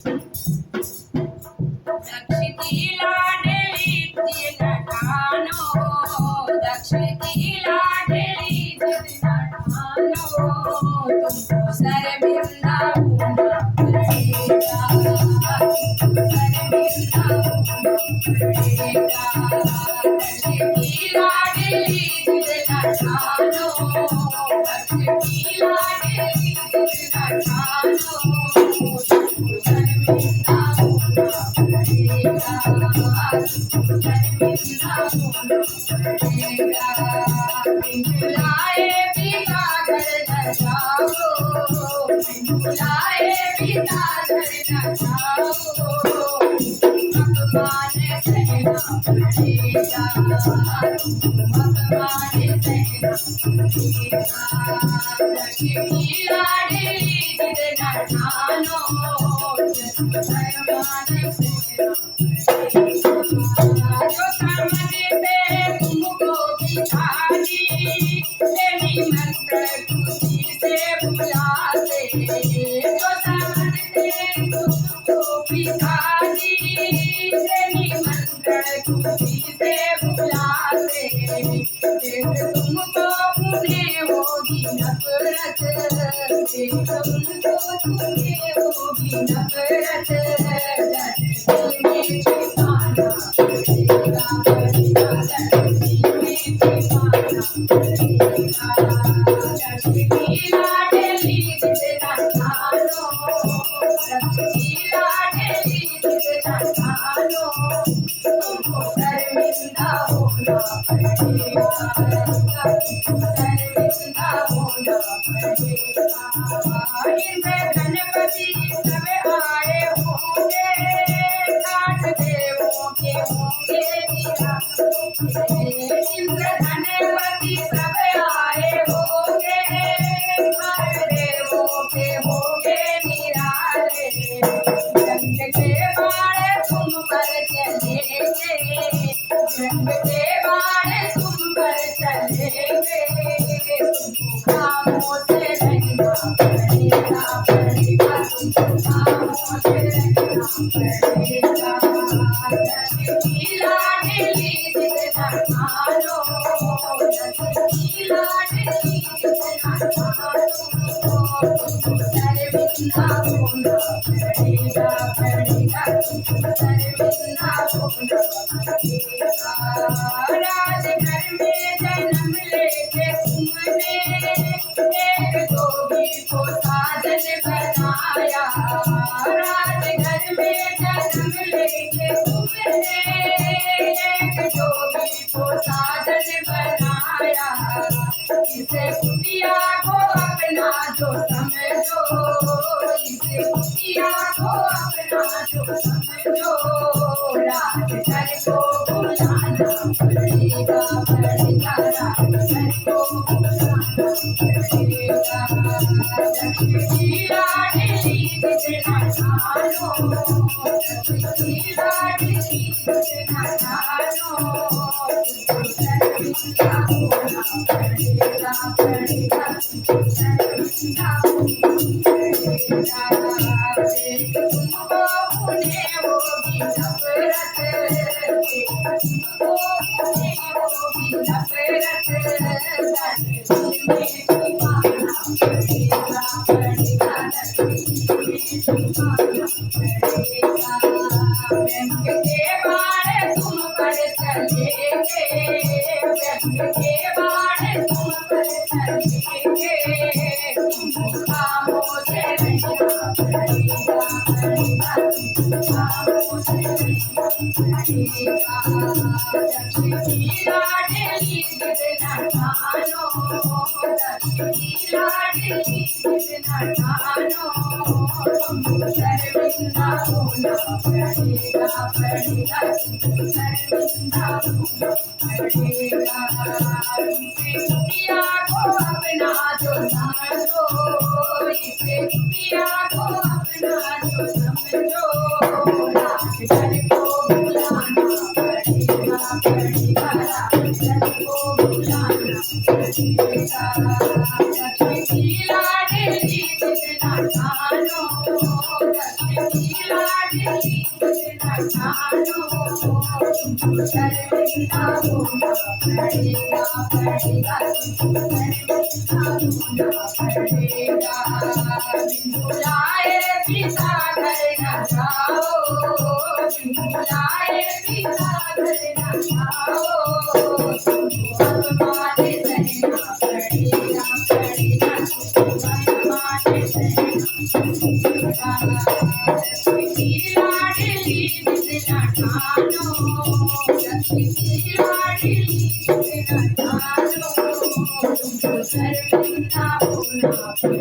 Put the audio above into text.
दक्ष की लाडली तीन ठानो, दक्ष की लाडली तीन ठानो, तुमको शर्मिंदा होना पड़ेगा, शर्मिंदा होना पड़ेगा। दक्ष की लाडली तीन ठानो, दक्ष की लाडली तीन ठानो, तुमको शर्मिंदा होना पड़ेगा, शर्मिंदा होना पड़ेगा। बुलाए पिता घर न जाओ, बुलाए पिता घर न जाओ, अपमान सहना पड़ेगा, अपमान सहना पड़ेगा। दक्ष की लाडली जिद न ठानो, अपमान सहना पड़ेगा। जो समझते तुमको भिखारी, तेरी मंत्र खुशी से बुलाते, जो समझते तुमको भिखारी, तेरी मंत्र खुशी से बुलाते, देख तुमको उन्हें होगी नफरत, देख तुमको तुम्हें होगी नफरत, दिल में छिपाना पड़ेगा, पड़ेगा, दिल में छिपाना पड़ेगा। दक्ष की लाडली जिद न ठानो, दक्ष की लाडली जिद न ठानो, तुमको शर्मिंदा होना पड़ेगा, शर्मिंदा होना पड़ेगा। इंद्र गणपति सब आए होंगे, ठाठ देवों के होंगे निराले, इंद्र गणपति सब आए होंगे, ठाठ देवों के होंगे निराले, जंग के बाण तुम पर चलेंगे, जंग के बाण तुम पर चलेंगे, खामोश रहना पड़ेगा, पड़ेगा, खामोश रहना पड़ेगा। दक्ष की लाडली जिद न ठानो, दक्ष की लाडली जिद न ठानो, शर्मिंदा होना पड़ेगा, पड़ेगा, शर्मिंदा होना पड़ेगा। राजघर में जन्म लेके तुमने एक जोगी को साजन बनाया, राजघर में जन्म लेके तुमने एक जोगी को साजन बनाया, इसे कुटिया को अपना जो समझो, इसे कुटिया को अपना जो समझो, राजघर को बुलाना पड़ेगा, पड़ेगा, राजघर को बुलाना पड़ेगा। दक्ष की लाडली जिद न ठानो, दक्ष की लाडली जिद न ठानो, तुमको शर्मिंदा होना पड़ेगा, पड़ेगा, शर्मिंदा होना पड़ेगा। देख तुमको उन्हें होगी नफरत, देख तुमको उन्हें होगी नफरत, दिल में छिपाना पड़ेगा, पड़ेगा, दिल में छिपाना पड़ेगा। व्यंग के बाण तुम पर चलेंगे, व्यंग के बाण तुम पर चलेंगे, तुमको खामोश रहना पड़ेगा, पड़ेगा, खामोश रहना पड़ेगा। दक्ष की लाडली जिद न ठानो, दक्ष की लाडली जिद न ठानो, तुमको शर्मिंदा होना पड़ेगा, पड़ेगा, शर्मिंदा होना पड़ेगा। इसे कुटिया को अपना जो समझो, इसे कुटिया को अपना जो समझो, राजघर को बुलाना पड़ेगा, पड़ेगा, राजघर को बुलाना पड़ेगा। दक्ष की लाडली जिद न ठानो, दक्ष की लाडली बिना ठानो तुमको शर्मिंदा होना पड़ेगा पड़ेगा तुमको शर्मिंदा होना पड़ेगा बुलाए पिता घर न जाओ बुलाए पिता घर न जाओ तुमको अपमान सहना पड़ेगा पड़ेगा तुमको अपमान सहना पड़ेगा लाडली बिना ठानो लाडली बिना ठानो तुमको शर्मिंदा होना